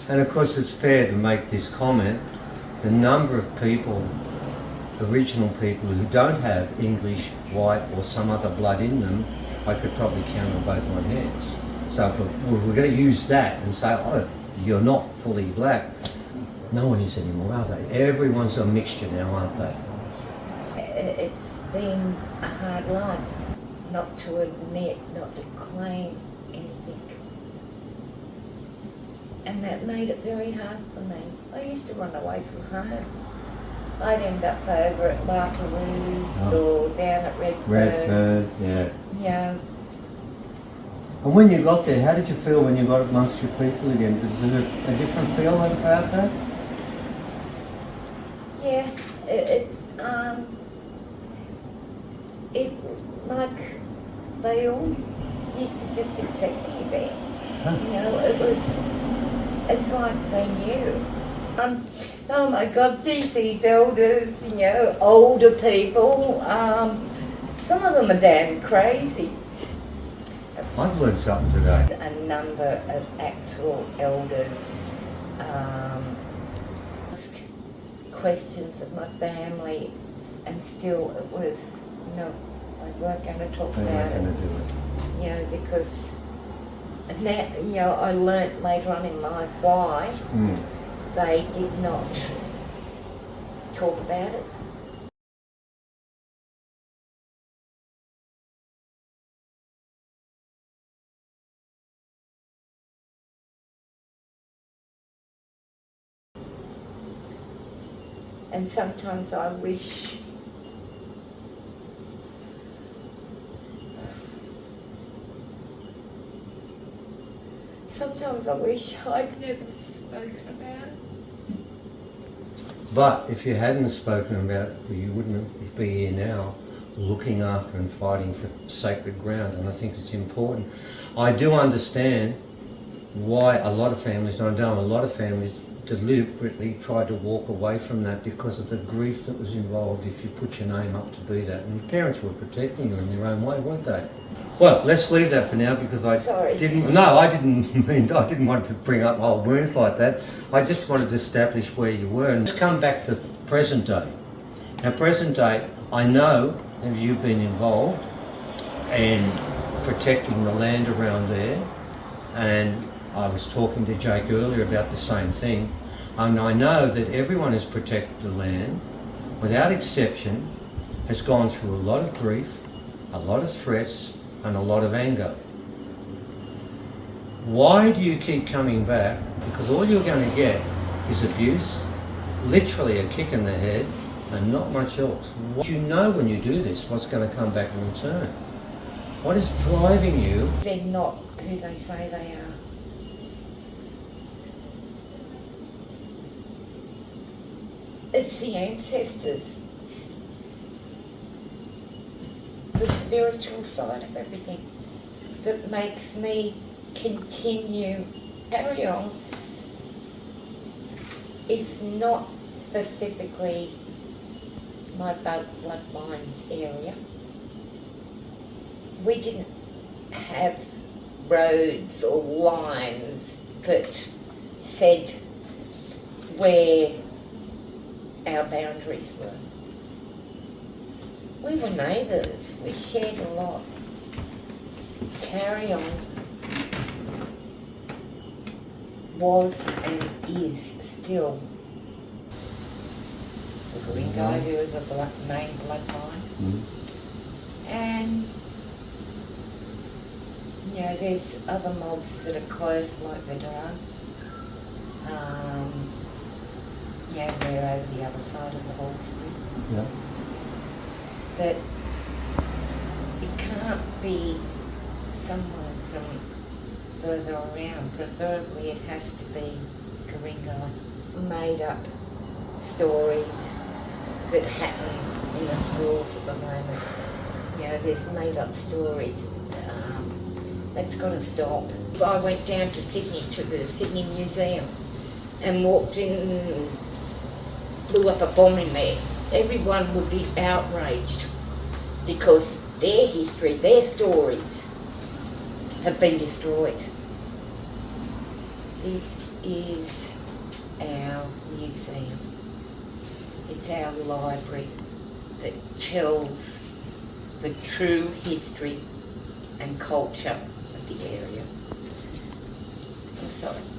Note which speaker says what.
Speaker 1: And of course it's fair to make this comment, the number of people, Aboriginal people who don't have English, white or some other blood in them, I could probably count on both my hands. So if we're going to use that and say, oh, you're not fully black, no one is anymore, are they? Everyone's a mixture now, aren't they?
Speaker 2: It's been a hard life, not to admit, not to claim anything. And that made it very hard for me. I used to run away from home. I'd end up over at Barkeroo's or down at Redfern.
Speaker 1: Yeah.
Speaker 2: Yeah.
Speaker 1: And when you got there, how did you feel when you got amongst your people again? Was it a different feeling about that?
Speaker 2: Yeah, it like they all used to just accept me there.
Speaker 1: Huh.
Speaker 2: You know, it's like they knew. Oh my God, geez, these elders, you know, older people, some of them are damn crazy.
Speaker 1: I've learned something today.
Speaker 2: A number of actual elders asked questions of my family, and still it was, no, they weren't going to talk
Speaker 1: They
Speaker 2: about
Speaker 1: weren't
Speaker 2: it.
Speaker 1: going to do it.
Speaker 2: You know, because now, you know, I learnt later on in life why they did not talk about it. And sometimes I wish I'd never spoken about it.
Speaker 1: But if you hadn't spoken about it, you wouldn't be here now looking after and fighting for sacred ground, and I think it's important. I do understand why a lot of families, and I know a lot of families deliberately tried to walk away from that because of the grief that was involved if you put your name up to be that. And your parents were protecting you in their own way, weren't they? Well, let's leave that for now because I didn't want to bring up old wounds like that. I just wanted to establish where you were. And let's come back to present day. Now, present day, I know that you've been involved in protecting the land around there, and I was talking to Jake earlier about the same thing, and I know that everyone who's protected the land, without exception, has gone through a lot of grief, a lot of threats, and a lot of anger. Why do you keep coming back? Because all you're going to get is abuse, literally a kick in the head, and not much else. You know when you do this what's going to come back in return. What is driving you?
Speaker 2: They're not who they say they are. It's the ancestors, the spiritual side of everything that makes me continue, carry on. It's not specifically my bloodlines area. We didn't have roads or lines that said where our boundaries were. We were neighbours, we shared a lot. Carry on was and is still the Ku-ring-gai, who is the main bloodline. And you know, there's other mobs that are close, like the Durham. Yeah, they're over the other side of the Hawkesbury.
Speaker 1: Yeah.
Speaker 2: But it can't be someone from further around. Preferably it has to be Guring-gai. Made up stories that happen in the schools at the moment. You know, there's made up stories. That's got to stop. I went down to Sydney, to the Sydney Museum, and walked in and blew up a bomb in there. Everyone would be outraged because their history, their stories have been destroyed. These is our museum. It's our library that tells the true history and culture of the area. I'm sorry.